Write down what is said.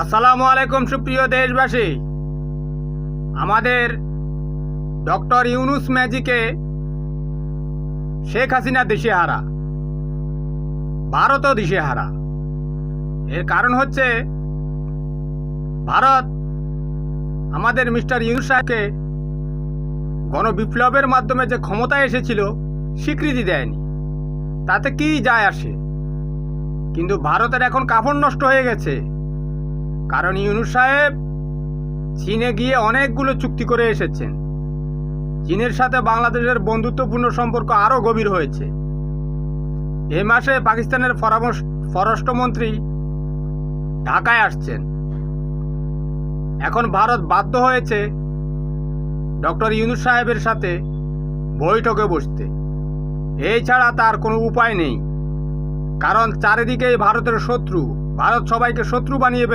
আসসালামু আলাইকুম সুপ্রিয় দেশবাসী। আমাদের ডক্টর ইউনুস ম্যাজিকে শেখ হাসিনা দিশেহারা, ভারতও দিশেহারা। এর কারণ হচ্ছে ভারত আমাদের মিস্টার ইউনুস সাহেবকে গণবিপ্লবের মাধ্যমে যে ক্ষমতায় এসেছিল স্বীকৃতি দেয়নি। তাতে কি যায় আসে? কিন্তু ভারতের এখন কাপড় নষ্ট হয়ে গেছে, কারণ ইউনুস সাহেব চীনে গিয়ে অনেকগুলো চুক্তি করে এসেছেন। চীনের সাথে বাংলাদেশের বন্ধুত্বপূর্ণ সম্পর্ক আরও গভীর হয়েছে। এ মাসে পাকিস্তানের পররাষ্ট্রমন্ত্রী ঢাকায় আসছেন। এখন ভারত বাধ্য হয়েছে ডক্টর ইউনুস সাহেবের সাথে বৈঠকে বসতে। এই ছাড়া তার কোনো উপায় নেই, কারণ চারিদিকেই ভারতের শত্রু। ভারত সবাইকে শত্রু বানিয়ে